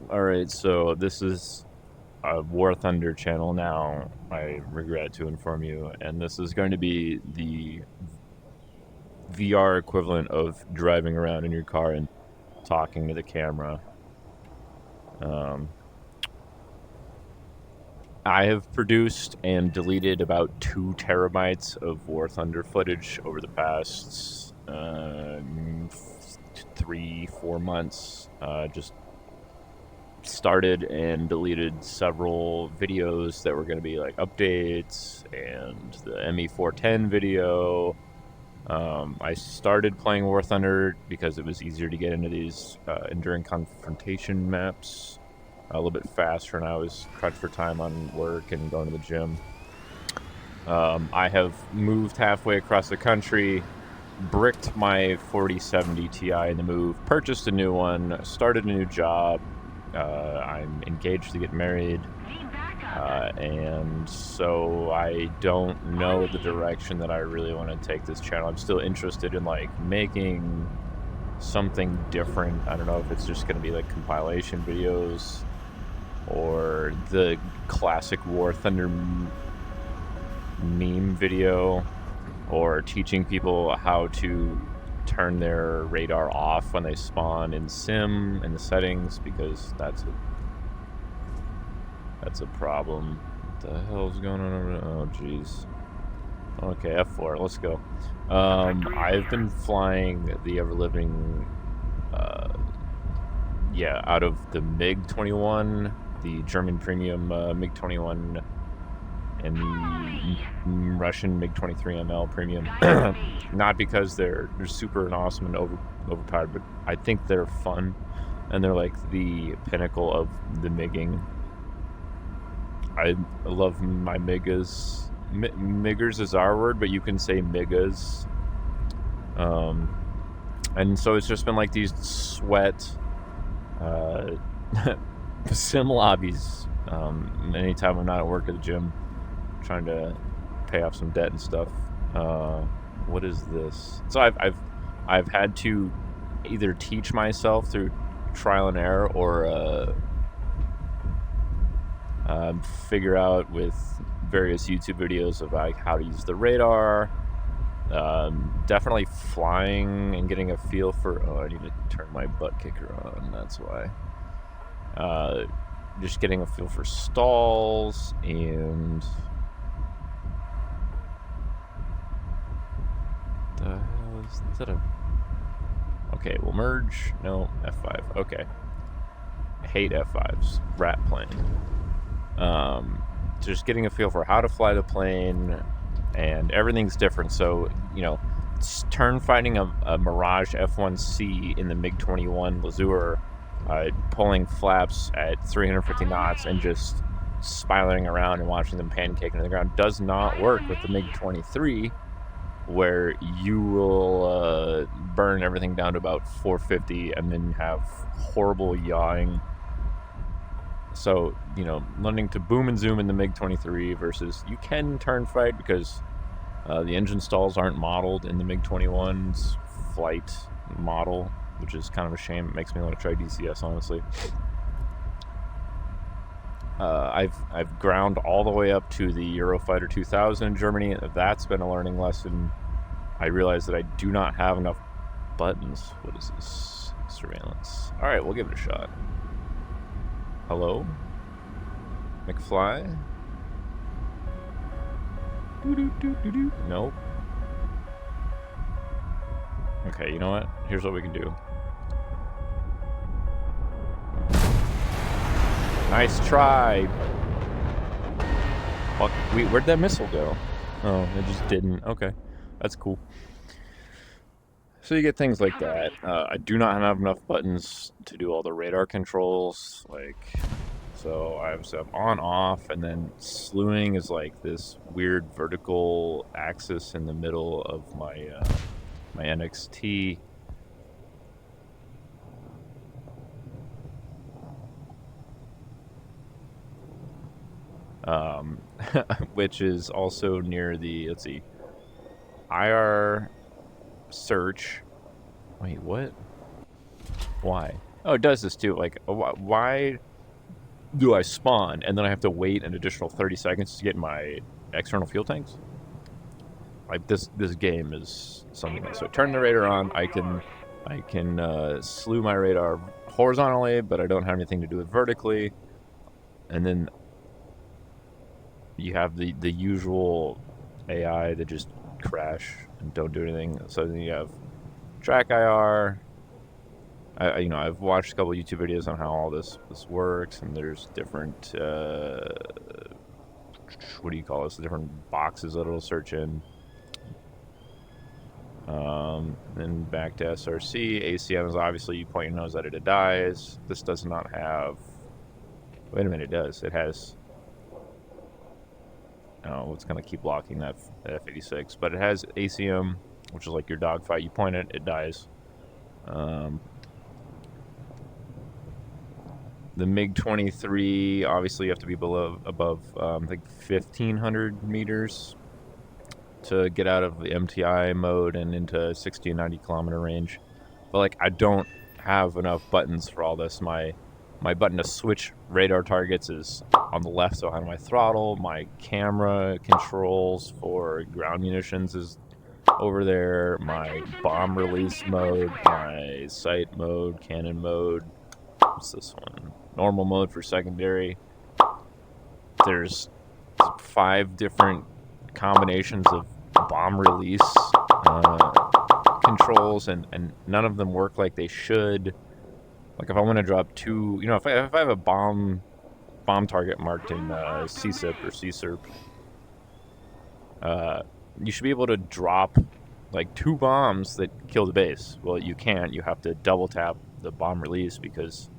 Alright, so this is a War Thunder channel now, I regret to inform you, and this is going to be the VR equivalent of driving around in your car and talking to the camera. I have produced and deleted about 2 terabytes of War Thunder footage over the past 3-4 months. Just started and deleted several videos that were going to be like updates and the ME410 video. I started playing War Thunder because it was easier to get into these enduring confrontation maps a little bit faster, and I was crunched for time on work and going to the gym. I have moved halfway across the country, bricked my 4070 Ti in the move, purchased a new one, started a new job. I'm engaged to get married, and so I don't know the direction that I really want to take this channel. I'm still interested in like making something different. I don't know if it's just going to be like compilation videos or the classic War Thunder meme video, or teaching people how to turn their radar off when they spawn in sim in the settings, because that's a problem. What the hell's going on over there? Oh jeez. Okay, F4, let's go. I've been flying the ever-living out of the Mig-21, the German premium Mig-21, and the Russian Mig-23ML premium. Not because they're super and awesome and overpowered, but I think they're fun, and they're like the pinnacle of the MIGging. I love my MIGas. MIGgers is our word, but you can say MIGas. And so it's just been like these sweat sim lobbies. Anytime I'm not at work at the gym, trying to pay off some debt and stuff. What is this? So I've had to either teach myself through trial and error, or figure out with various YouTube videos of like how to use the radar. Definitely flying and getting a feel for. Oh, I need to turn my butt kicker on. That's why. Just getting a feel for stalls and. The hell is that? Okay, we'll merge. No, F5. Okay. I hate F5s. Rat plane. Just getting a feel for how to fly the plane, and everything's different. So, you know, turn fighting a Mirage F1C in the MiG-21 Lazure, pulling flaps at 350 knots and just spiraling around and watching them pancake into the ground does not work with the MiG-23, where you will burn everything down to about 450 and then have horrible yawing. So, you know, learning to boom and zoom in the MiG-23 versus you can turn fight because the engine stalls aren't modeled in the MiG-21's flight model, which is kind of a shame. It makes me want to try DCS, honestly. I've ground all the way up to the Eurofighter 2000 in Germany. That's been a learning lesson. I realized that I do not have enough buttons. What is this? Surveillance. All right, we'll give it a shot. Hello? McFly? Doo-doo-doo-doo-doo. Nope. Okay, you know what? Here's what we can do. Nice try. Fuck. Where'd that missile go? Oh, it just didn't. Okay. That's cool. So you get things like that. I do not have enough buttons to do all the radar controls. So I have stuff on, off, and then slewing is like this weird vertical axis in the middle of my my NXT. Which is also near the, let's see, IR search. Wait, what? Why? Oh, it does this too. Like, why do I spawn and then I have to wait an additional 30 seconds to get my external fuel tanks? Like, this game is something else. So turn the radar on. I can slew my radar horizontally, but I don't have anything to do it vertically. And then you have the usual AI that just crash and don't do anything. So then you have track IR. I've watched a couple YouTube videos on how all this works, and there's different what do you call this? Different boxes that it'll search in. Then back to SRC. ACM is obviously, you point your nose at it, it dies. This does not have. Wait a minute, it does. It has. Oh, it's gonna keep blocking that F-86, but it has ACM, which is like your dogfight. You point it, it dies. The Mig-23, obviously you have to be above I think 1,500 meters to get out of the MTI mode and into 60 and 90 kilometer range. But like, I don't have enough buttons for all this. My button to switch radar targets is on the left side of my throttle. My camera controls for ground munitions is over there. My bomb release mode, my sight mode, cannon mode. What's this one? Normal mode for secondary. There's 5 different combinations of bomb release controls, and none of them work like they should. Like, if I want to drop 2, if I have a bomb target marked in CSIP or CSIRP, you should be able to drop like 2 bombs that kill the base. Well, you can't. You have to double tap the bomb release because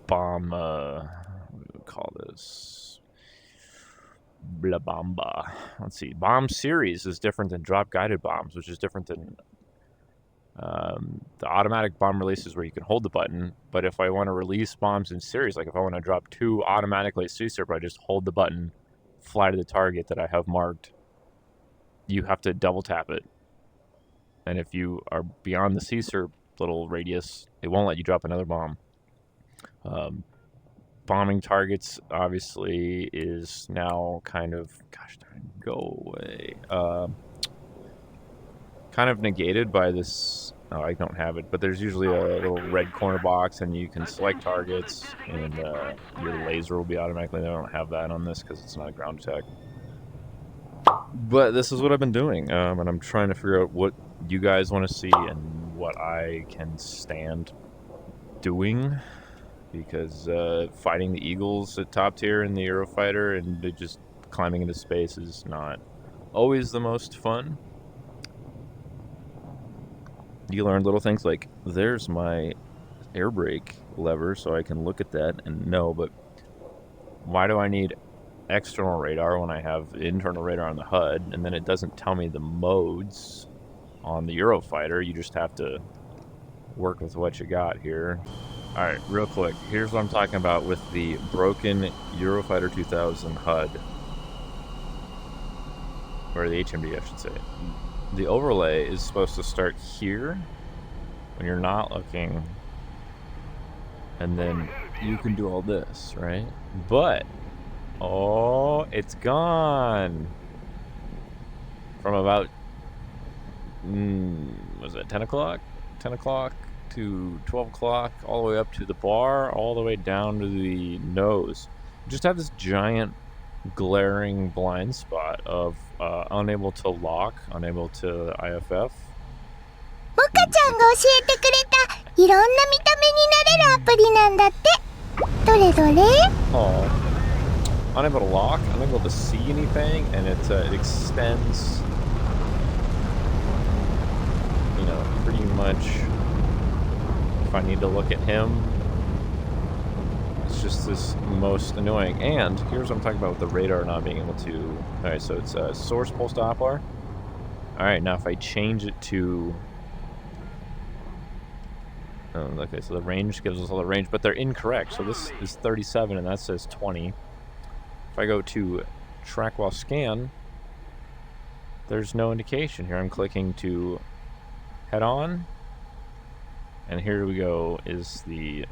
bomb, what do we call this? Blah bomba. Let's see. Bomb series is different than drop guided bombs, which is different than the automatic bomb releases where you can hold the button. But if I want to release bombs in series, like if I want to drop 2 automatically at CSIRP, I just hold the button, fly to the target that I have marked. You have to double tap it. And if you are beyond the CSIRP little radius, it won't let you drop another bomb. Bombing targets obviously is now kind of, gosh darn, go away. Kind of negated by this. Oh, I don't have it, but there's usually a little red corner box, and you can select targets, and your laser will be automatically. I don't have that on this because it's not a ground attack. But this is what I've been doing, and I'm trying to figure out what you guys want to see and what I can stand doing. Because fighting the Eagles at top tier in the Eurofighter and just climbing into space is not always the most fun. You learn little things like, there's my air brake lever, so I can look at that and know, but why do I need external radar when I have internal radar on the HUD? And then it doesn't tell me the modes on the Eurofighter. You just have to work with what you got here. Alright, real quick, here's what I'm talking about with the broken Eurofighter 2000 HUD. Or the HMD, I should say. The overlay is supposed to start here, when you're not looking, and then you can do all this, right? But, oh, it's gone! From about, was it 10 o'clock? 10 o'clock to 12 o'clock, all the way up to the bar, all the way down to the nose. You just have this giant glaring blind spot of unable to lock, unable to IFF. モカちゃんが教えてくれたいろんな見た目になれるアプリなんだって。どれどれ? Oh, unable to lock, unable to see anything, and it extends, pretty much. If I need to look at him, it's just this most annoying. And here's what I'm talking about with the radar not being able to. Alright, so it's a source pulse Doppler. Alright, now if I change it to. Oh, okay, so the range gives us all the range, but they're incorrect. So this is 37 and that says 20. If I go to track while scan, there's no indication here. I'm clicking to head on, And here we go, is the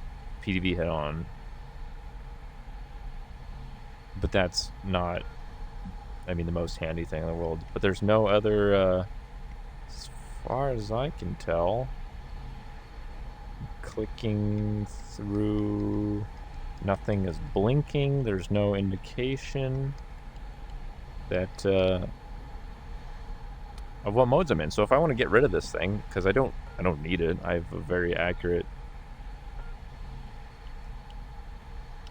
PDV head-on. But that's not, I mean, the most handy thing in the world. But there's no other, as far as I can tell, clicking through, nothing is blinking. There's no indication that, of what modes I'm in. So if I want to get rid of this thing, because I don't need it. I have a very accurate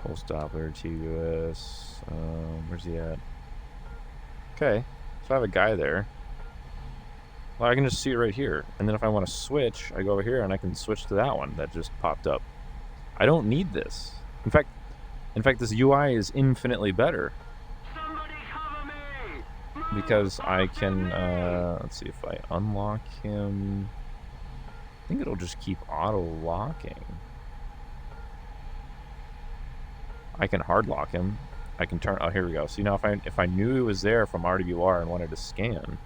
pulse Doppler TUS. Where's he at? Okay, so I have a guy there. Well, I can just see it right here. And then if I want to switch, I go over here and I can switch to that one that just popped up. I don't need this. In fact, this UI is infinitely better. Because I can, let's see, if I unlock him, I think it'll just keep auto-locking. I can hard lock him. I can turn, oh, here we go. See, now if I knew he was there from RWR and wanted to scan,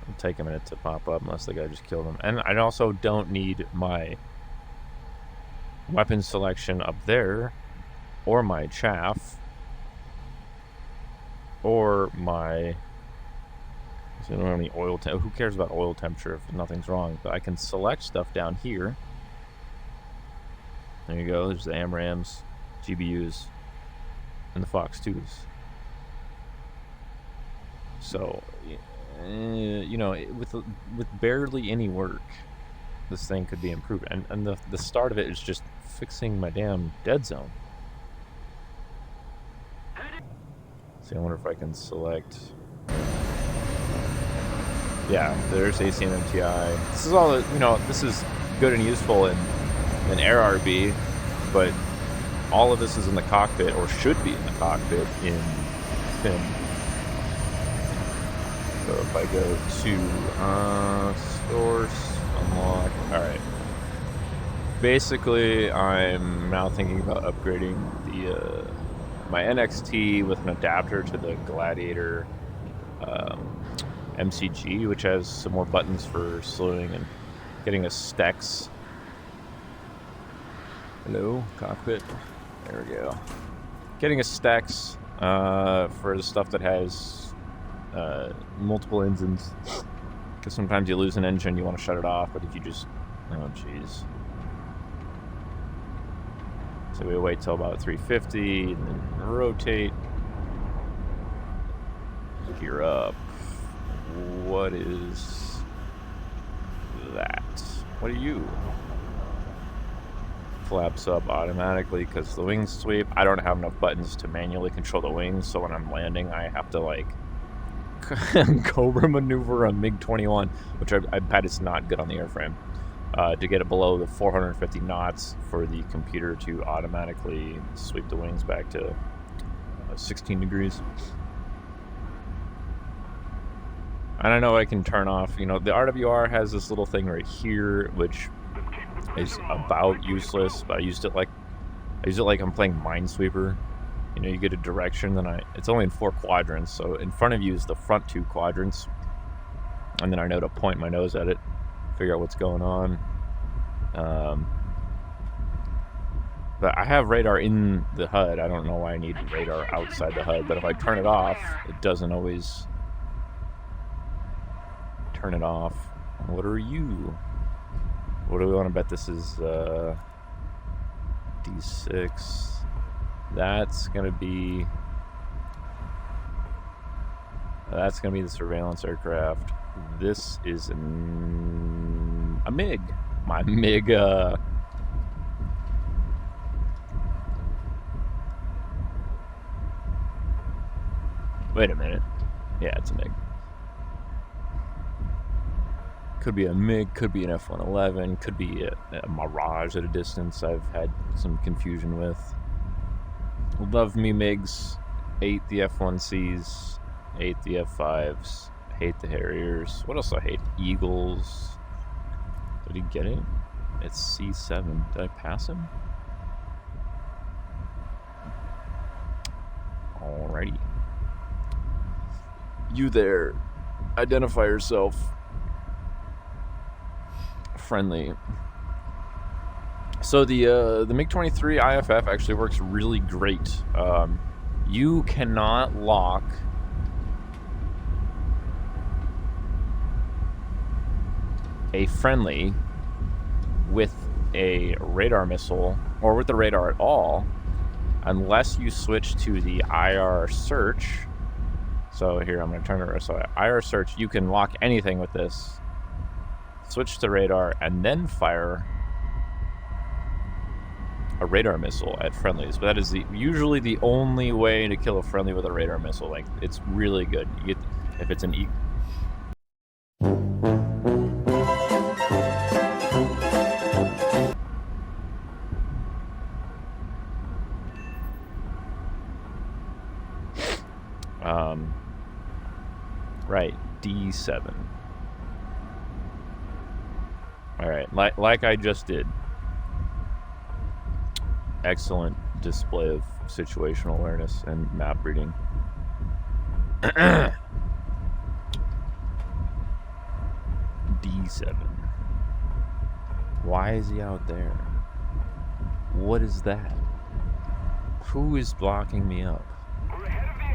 it'll take a minute to pop up unless the guy just killed him. And I also don't need my weapon selection up there, or my chaff, or my, so I don't have any oil temp. Who cares about oil temperature if nothing's wrong? But I can select stuff down here. There you go. There's the AMRAMs, GBUs, and the Fox 2s. So, you know, with barely any work, this thing could be improved. And the start of it is just fixing my damn dead zone. See, I wonder if I can select. Yeah, there's ACM MTI. This is all, you know, this is good and useful in Air RB, but all of this is in the cockpit, or should be in the cockpit in FIM. So if I go to source, unlock, alright. Basically, I'm now thinking about upgrading the my NXT with an adapter to the Gladiator MCG, which has some more buttons for slowing and getting a Stex. Hello, cockpit. There we go. Getting a Stex for the stuff that has multiple engines. Because sometimes you lose an engine, you want to shut it off, but if you just, oh jeez. So we wait till about 350, and then rotate. Gear up. What is that? What are you? Flaps up automatically because the wings sweep. I don't have enough buttons to manually control the wings, so when I'm landing, I have to like Cobra maneuver a Mig-21, which I bet is not good on the airframe. To get it below the 450 knots for the computer to automatically sweep the wings back to 16 degrees. I don't know, I can turn off, you know, the RWR has this little thing right here, which is about useless, but I use it like I'm playing Minesweeper. You know, you get a direction, then it's only in 4 quadrants, so in front of you is the front 2 quadrants, and then I know to point my nose at it, figure out what's going on. But I have radar in the HUD. I don't know why I need radar outside the HUD, but if I turn it off, it doesn't always turn it off. What are you? What do we want to bet this is? D6. That's gonna be the surveillance aircraft. This is a MiG. My MiG, wait a minute. Yeah, it's a MiG. Could be a MiG, could be an F-111, could be a Mirage at a distance I've had some confusion with. Love me MiGs. Hate the F-1Cs. Hate the F-5s. Hate the Harriers. What else do I hate? Eagles. Did he get it? It's C7. Did I pass him? Alrighty. You there. identify yourself. Friendly. So the Mig-23 IFF actually works really great. You cannot lock a friendly with a radar missile or with the radar at all unless you switch to the IR search. So here, I'm going to turn it. So IR search, you can lock anything with this. Switch to radar and then fire a radar missile at friendlies. But that is usually the only way to kill a friendly with a radar missile. Like, it's really good. You get, if it's an right, D7. All right, like I just did. Excellent display of situational awareness and map reading. D7. Why is he out there? What is that? Who is blocking me up? We're ahead of the enemy.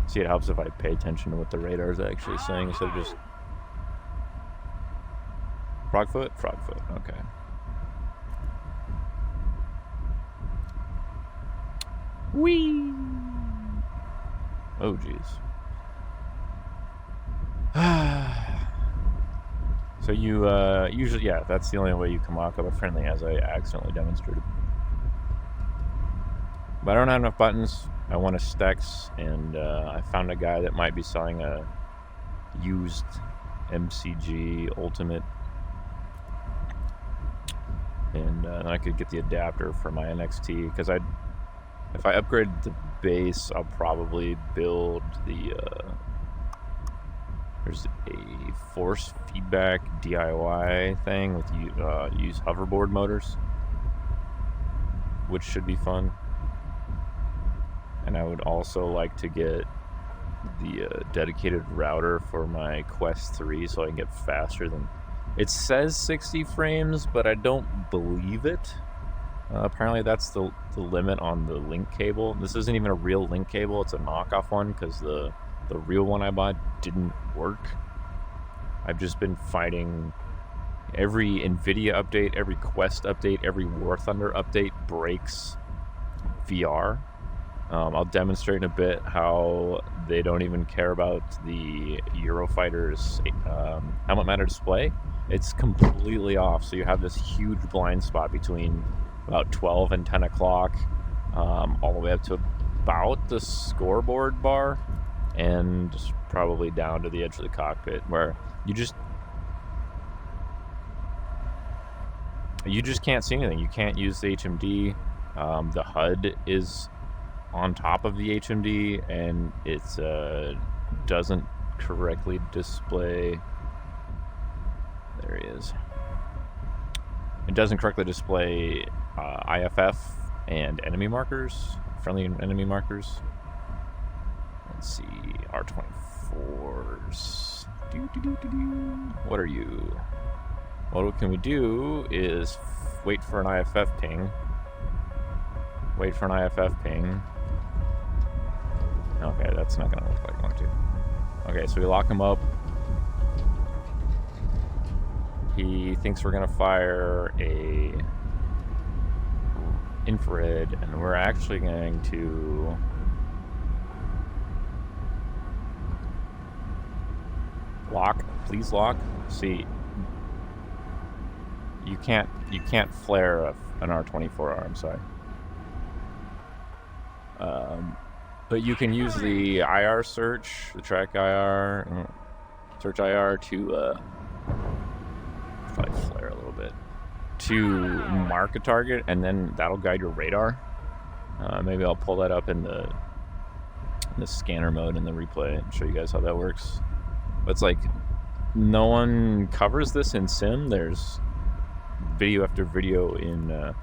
See, it helps if I pay attention to what the radar is actually saying instead of just... Frogfoot? Frogfoot, okay. Whee! Oh, jeez. So you, usually, yeah, that's the only way you can lock up a friendly, as I accidentally demonstrated. But I don't have enough buttons. I want a Stex, and I found a guy that might be selling a used MCG Ultimate. And then I could get the adapter for my NXT, because if I upgrade the base, I'll probably build the, there's a force feedback DIY thing with use hoverboard motors, which should be fun. And I would also like to get the dedicated router for my Quest 3 so I can get faster than... It says 60 frames, but I don't believe it. Apparently that's the limit on the link cable. This isn't even a real link cable, it's a knockoff one, because the real one I bought didn't work. I've just been fighting every NVIDIA update, every Quest update, every War Thunder update breaks VR. I'll demonstrate in a bit how they don't even care about the Eurofighter's helmet matter display. It's completely off, so you have this huge blind spot between about 12 and 10 o'clock, all the way up to about the scoreboard bar, and probably down to the edge of the cockpit, where you just can't see anything. You can't use the HMD. The HUD is on top of the HMD, and it's doesn't correctly display. There he is. It doesn't correctly display IFF and enemy markers, friendly enemy markers. Let's see, R24s. What are you? What can we do is wait for an IFF ping. Wait for an IFF ping. Okay, that's not gonna look like I want to. Okay, so we lock him up. He thinks we're gonna fire a infrared, and we're actually going to lock. Please lock. See, you can't flare an R24R. I'm sorry. But you can use the IR search, the track IR, search IR to probably flare a little bit, to mark a target, and then that'll guide your radar. Maybe I'll pull that up in the scanner mode in the replay and show you guys how that works. But it's like, no one covers this in sim. There's video after video in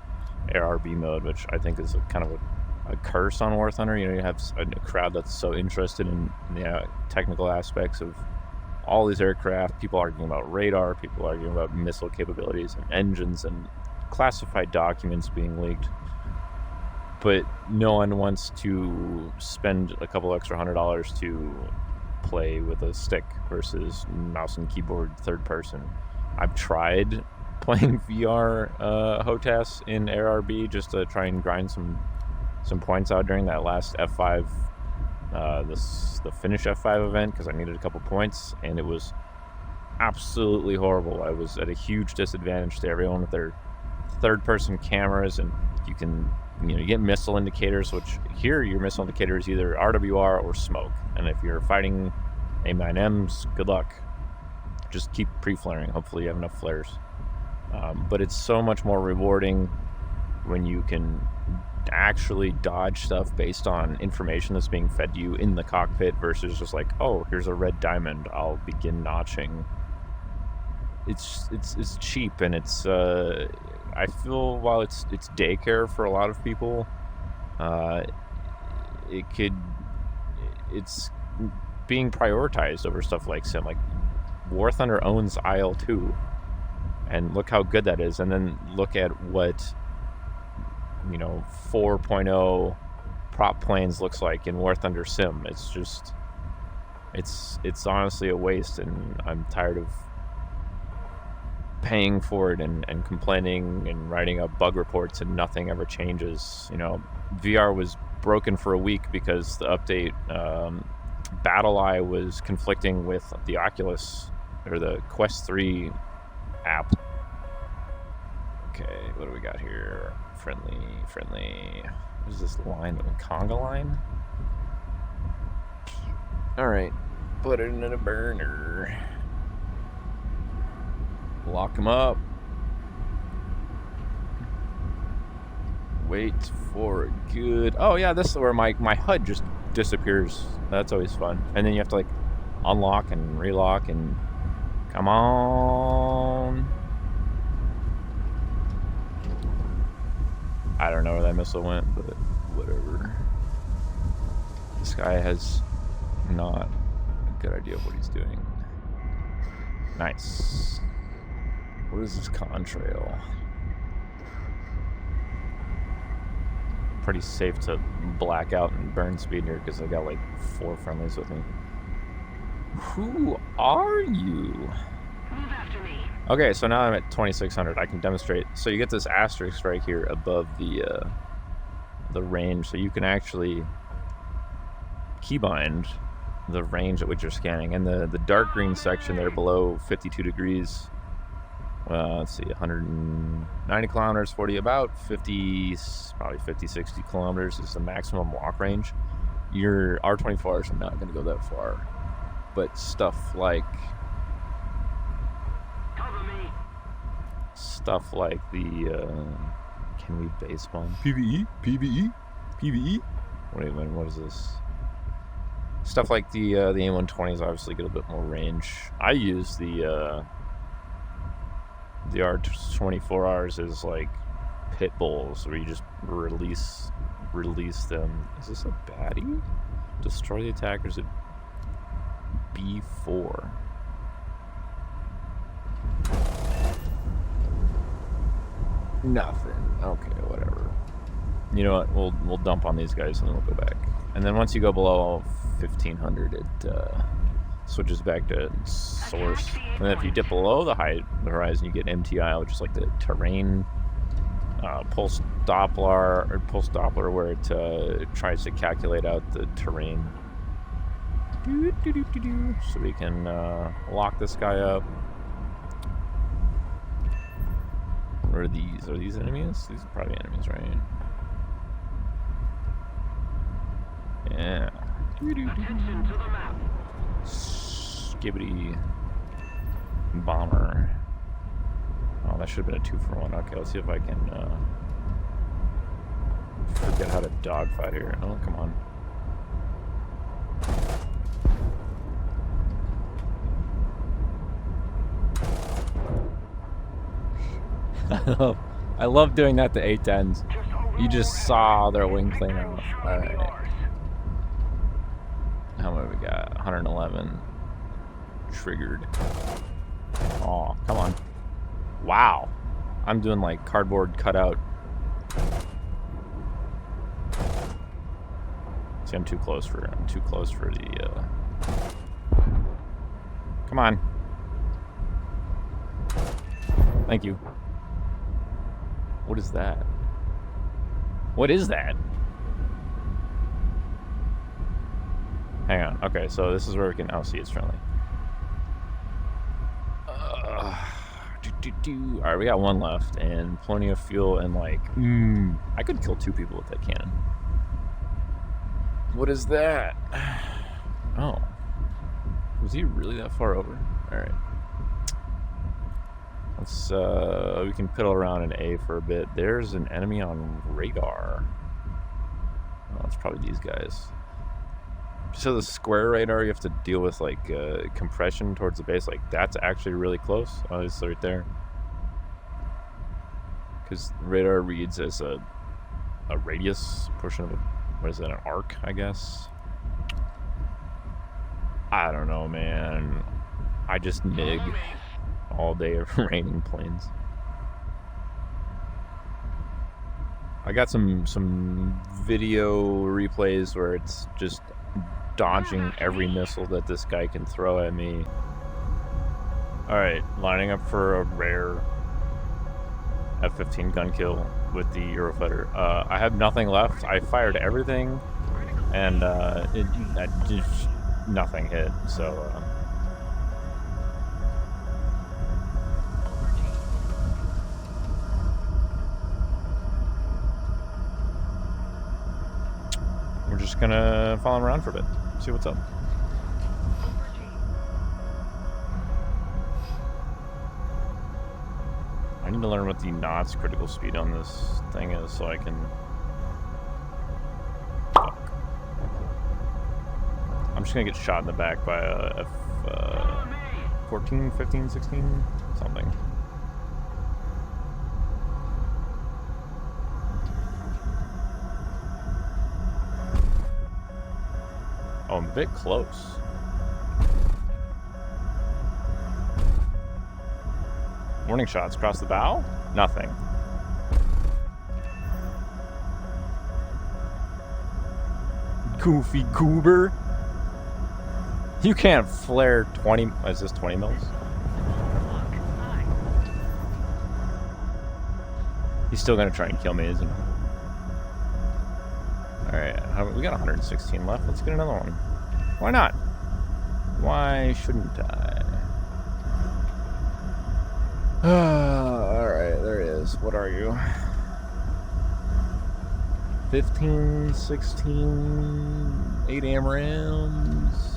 ARB mode, which I think is kind of a a curse on War Thunder. You know, you have a crowd that's so interested in the technical aspects of all these aircraft. People arguing about radar, people arguing about missile capabilities and engines and classified documents being leaked. But no one wants to spend a couple extra $100 to play with a stick versus mouse and keyboard third person. I've tried playing VR HOTAS in ARB just to try and grind some points out during that last F5, the Finnish F5 event, because I needed a couple points, and it was absolutely horrible. I was at a huge disadvantage to everyone with their third-person cameras, and you can, you know, you get missile indicators, which here your missile indicator is either RWR or smoke, and if you're fighting AIM-9Ms, good luck. Just keep pre-flaring. Hopefully you have enough flares. But it's so much more rewarding when you can actually dodge stuff based on information that's being fed to you in the cockpit versus just like, oh, here's a red diamond, I'll begin notching. It's cheap, and it's I feel while it's daycare for a lot of people, it's being prioritized over stuff like Sim. Like War Thunder owns IL-2, and look how good that is. And then look at what, you know, 4.0 prop planes looks like in War Thunder Sim. It's just, it's honestly a waste, and I'm tired of paying for it and complaining and writing up bug reports and nothing ever changes. You know, VR was broken for a week because the update BattleEye was conflicting with the Oculus or the Quest 3 app. Okay, what do we got here? Friendly. What is this line? Conga line? Alright, put it in a burner. Lock him up. Wait for a good... Oh yeah, this is where my HUD just disappears. That's always fun. And then you have to like unlock and relock and... Come on. I don't know where that missile went, but whatever. This guy has not a good idea of what he's doing. Nice. What is this contrail? Pretty safe to black out and burn speed here because I got like 4 friendlies with me. Who are you? Move after me. Okay, so now I'm at 2600. I can demonstrate. So you get this asterisk right here above the range, so you can actually keybind the range at which you're scanning. And the dark green section there below 52 degrees, let's see, 190 kilometers, 40, about 50, probably 50, 60 kilometers is the maximum walk range. Your R-24s are not going to go that far. But stuff like the can we base bomb PvE? What is this? Stuff like the AIM-120s obviously get a bit more range. I use the R-24Rs as like pit bulls where you just release them. Is this a baddie? Destroy the attackers at B4. Nothing. Okay, whatever. You know what? We'll dump on these guys and then we'll go back. And then once you go below 1500, it switches back to source. And then if you dip below the horizon, you get MTI, which is like the terrain pulse Doppler, where it tries to calculate out the terrain. So we can lock this guy up. What are these? Are these enemies? These are probably enemies, right? Yeah. Attention to the map. Skibbity bomber. Oh, that should have been a 2-for-1. Okay, let's see if I can forget how to dogfight here. Oh, come on. I love doing that to A10s. Just hold You just saw their wing plane off. Alright. How many we got? 111. Triggered. Oh, come on. Wow. I'm doing like cardboard cutout. See, I'm too close for the Come on. Thank you. What is that? What is that? Hang on. Okay, so this is where we can... Oh, see, it's friendly. Alright, we got one left, and plenty of fuel, and like... I could kill 2 people with that cannon. What is that? Oh. Was he really that far over? Alright. Let's, we can piddle around in A for a bit. There's an enemy on radar. Oh, it's probably these guys. So the square radar, you have to deal with, like, compression towards the base. Like, that's actually really close. Oh, it's right there. Because radar reads as a radius portion of a... What is that, an arc, I guess? I don't know, man. I just nig all day of raining planes. I got some video replays where it's just dodging every missile that this guy can throw at me. Alright, lining up for a rare F-15 gun kill with the Eurofighter. I have nothing left. I fired everything, and nothing hit, so... We're just gonna follow him around for a bit, see what's up. I need to learn what the knots critical speed on this thing is so I can... Fuck. I'm just gonna get shot in the back by a F-14, 15, 16, something. Oh, I'm a bit close. Warning shots across the bow? Nothing. Goofy goober. You can't flare 20... Is this 20 mils? He's still gonna try and kill me, isn't he? Alright, we got 116 left. Let's get another one. Why not? Why shouldn't I? Alright, there he is. What are you? 15, 16, 8 AMRAMs.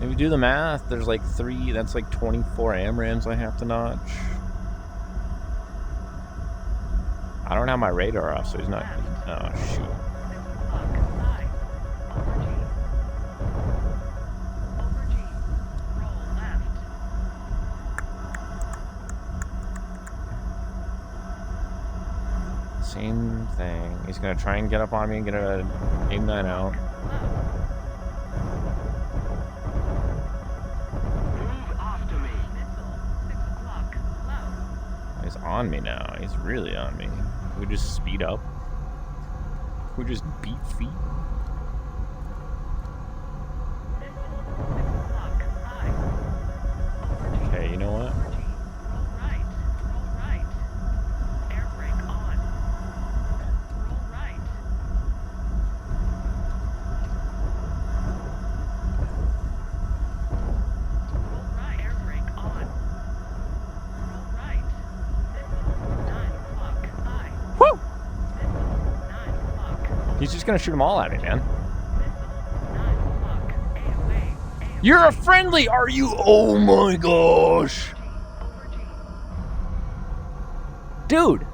If you do the math, there's like 3, that's like 24 AMRAMs I have to notch. I don't have my radar off, so he's not... Oh, shoot. Same thing. He's gonna try and get up on me and get a aim 9 out. He's on me now. He's really on me. Can we just speed up? Can we just beat feet? Okay, you know what? He's just gonna shoot them all at me, man. You're a friendly, are you? Oh my gosh. Dude.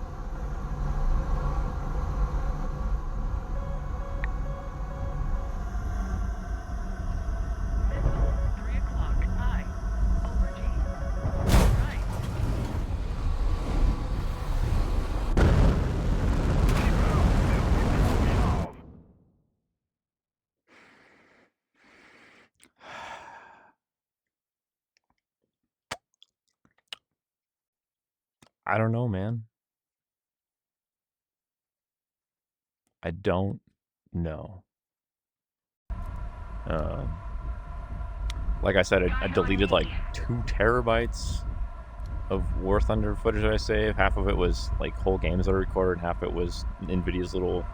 I don't know, man. I don't know. Like I said, I deleted like 2 terabytes of War Thunder footage that I saved. Half of it was like whole games that I recorded, half of it was NVIDIA's little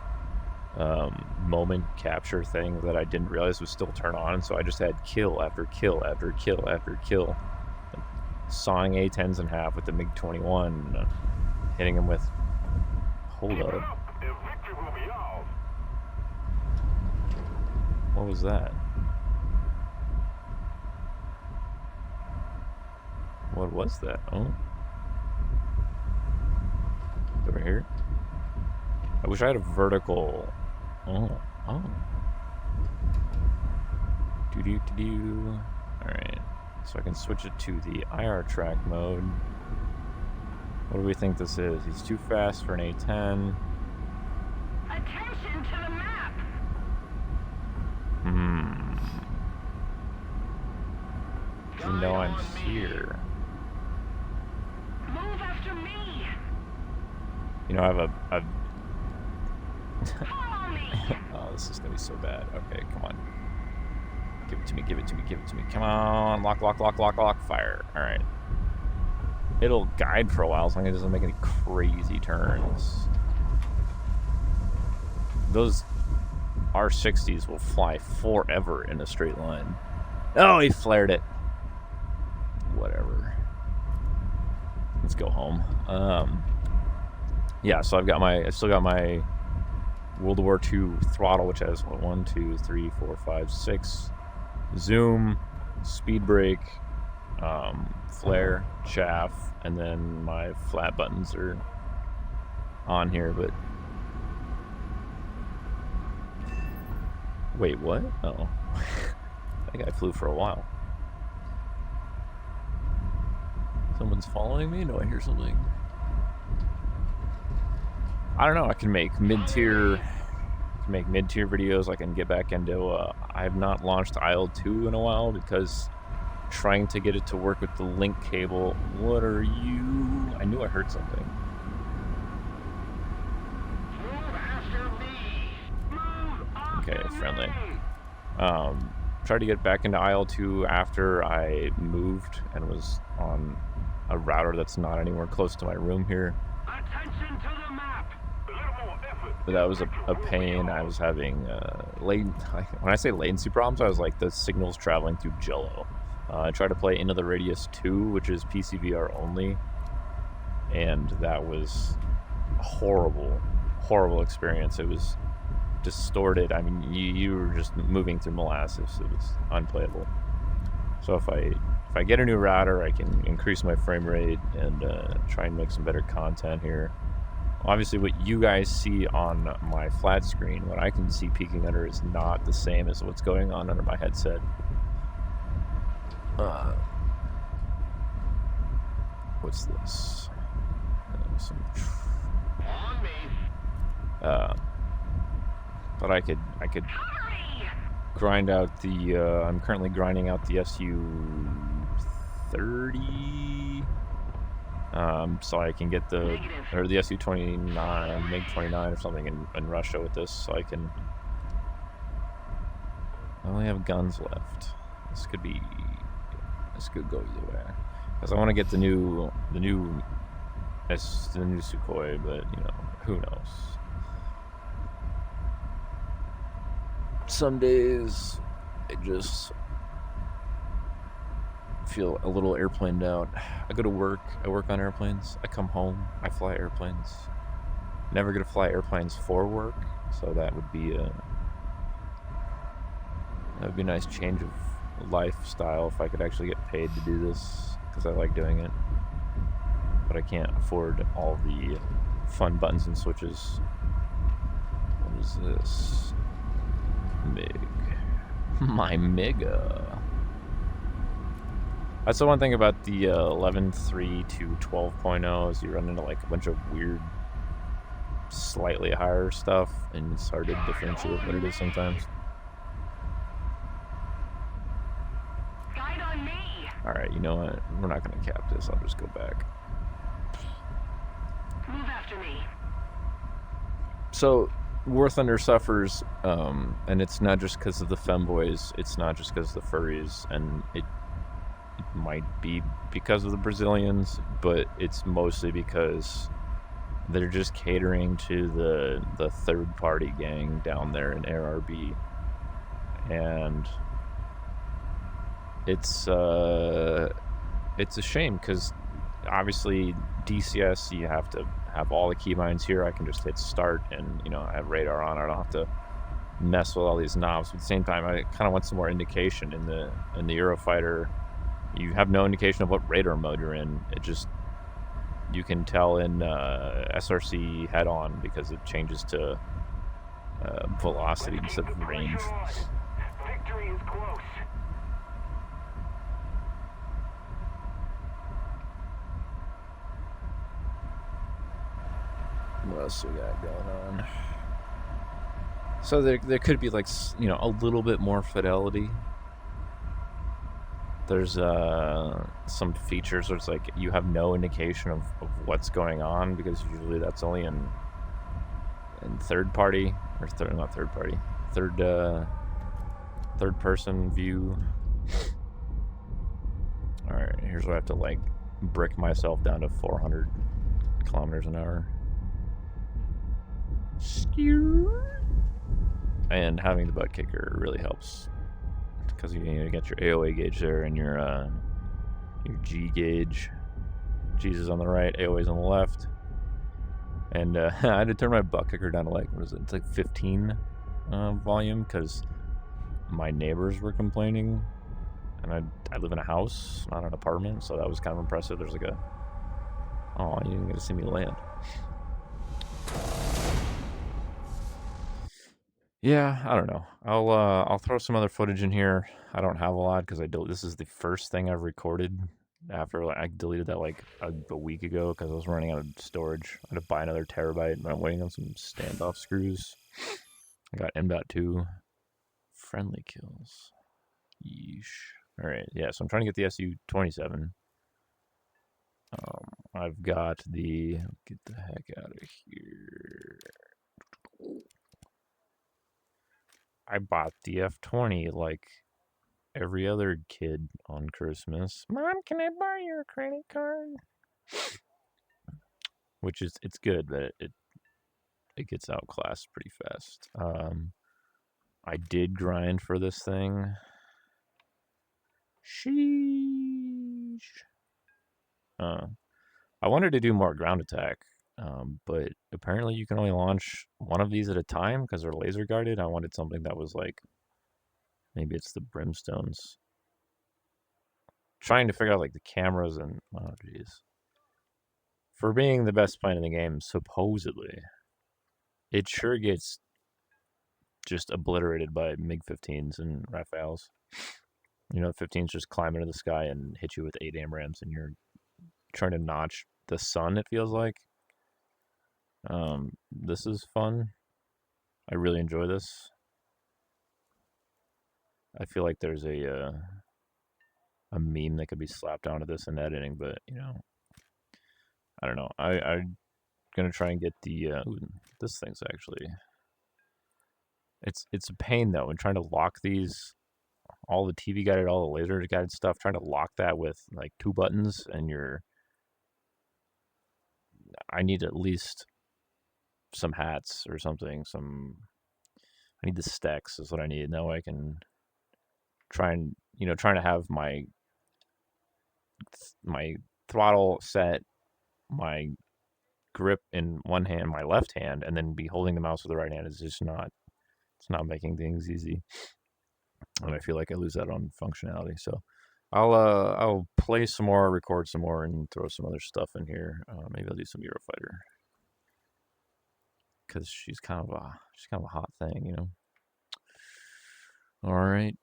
moment capture thing that I didn't realize would still turn on. So I just had kill after kill after kill after kill, sawing A-10s in half with the Mig-21, hitting him with. Hold up. What was that? What was that? Oh. Over here? I wish I had a vertical. Oh. Oh. Do-do-do-do. Alright. So I can switch it to the IR track mode. What do we think this is? He's too fast for an A-10. Attention to the map. You know I'm here. Move after me. You know, I have a Follow me. oh, this is gonna be so bad. Okay, come on. Give it to me, give it to me, give it to me. Come on. Lock, lock, lock, lock, lock, fire. Alright. It'll guide for a while as long as it doesn't make any crazy turns. Those R60s will fly forever in a straight line. Oh, he flared it. Whatever. Let's go home. Yeah, so I still got my World War II throttle, which has 1, 2, 3, 4, 5, 6. Zoom, speed brake, flare, chaff, and then my flat buttons are on here, but wait, what? Oh. I think I flew for a while. Someone's following me? No, I hear something. I don't know, I can make mid-tier videos. I can get back into I have not launched IL-2 in a while because trying to get it to work with the link cable. What are you? I knew I heard something. Move after me. Move after Okay, friendly. me. Tried to get back into IL-2 after I moved and was on a router that's not anywhere close to my room here. Attention to the map. A little more effort. But that was a pain. I was having when I say latency problems, I was like the signals traveling through Jello. I tried to play Into the Radius 2, which is PCVR only, and that was a horrible experience. It was distorted. I mean, you were just moving through molasses. It was unplayable. So if I get a new router, I can increase my frame rate and try and make some better content here. Obviously, what you guys see on my flat screen, what I can see peeking under, is not the same as what's going on under my headset. What's this? On me. But I could Hurry. grind out the. I'm currently grinding out the SU-30. So I can get the SU-29, Mig-29 or something in Russia with this. So I only have guns left. This could go either way. Because I want to get the new Sukhoi, but you know, who knows. Some days I just feel a little airplaned out. I go to work, I work on airplanes, I come home, I fly airplanes. Never gonna fly airplanes for work, so that would be a nice change of lifestyle if I could actually get paid to do this, because I like doing it. But I can't afford all the fun buttons and switches. What is this? Mig. My Mega. That's the one thing about the 11.3 to 12.0 is you run into like a bunch of weird, slightly higher stuff, and it's hard to differentiate what it is sometimes. Guide on me. Alright, you know what? We're not going to cap this. I'll just go back. Move after me. So, War Thunder suffers, and it's not just because of the femboys, it's not just because of the furries, and it might be because of the Brazilians, but it's mostly because they're just catering to the third party gang down there in ARB, and it's a shame because obviously DCS you have to have all the keybinds here. I can just hit start and I have radar on. I don't have to mess with all these knobs. But at the same time, I kind of want some more indication in the Eurofighter. You have no indication of what radar mode you're in. It just you can tell in SRC head on because it changes to velocity instead of range. Victory is close. What else we got going on? So there could be like a little bit more fidelity. There's some features where it's like you have no indication of what's going on because usually that's only in third party or not third party, third person view. All right, here's what I have to like brick myself down to 400 kilometers an hour. And having the butt kicker really helps because you get your AOA gauge there and your G gauge. G's is on the right, AOA's on the left. And I had to turn my butt kicker down to like, what is it? It's like 15 volume because my neighbors were complaining. And I live in a house, not an apartment, so that was kind of impressive. There's like oh, you didn't get to see me land. Yeah, I don't know. I'll throw some other footage in here. I don't have a lot because this is the first thing I've recorded after I deleted that like a week ago because I was running out of storage. I had to buy another terabyte, but I'm waiting on some standoff screws. I got M.2 friendly kills. Yeesh. All right, yeah. So I'm trying to get the SU-27. I've got the get the heck out of here. I bought the F-20 like every other kid on Christmas. Mom, can I borrow your credit card? Which is it's good, but it gets outclassed pretty fast. I did grind for this thing. Sheesh. I wanted to do more ground attack, but apparently you can only launch one of these at a time because they're laser guarded. I wanted something that was like, maybe it's the brimstones. Trying to figure out like the cameras and, oh jeez. For being the best plane in the game, supposedly, it sure gets just obliterated by Mig-15s and Rafales. 15s just climb into the sky and hit you with 8 AMRAAMs and you're trying to notch the sun, it feels like. This is fun. I really enjoy this. I feel like there's a meme that could be slapped onto this in editing, but I don't know. I'm gonna try and get the this thing's actually it's a pain though in trying to lock these, all the TV guided, all the laser guided stuff, trying to lock that with like 2 buttons and I need at least some hats or something. I need the stacks is what I need. Now I can try and trying to have my throttle set, my grip in one hand, my left hand, and then be holding the mouse with the right hand is just not. It's not making things easy, and I feel like I lose that on functionality. So I'll play some more, record some more, and throw some other stuff in here. Maybe I'll do some Eurofighter because she's kind of a hot thing, All right.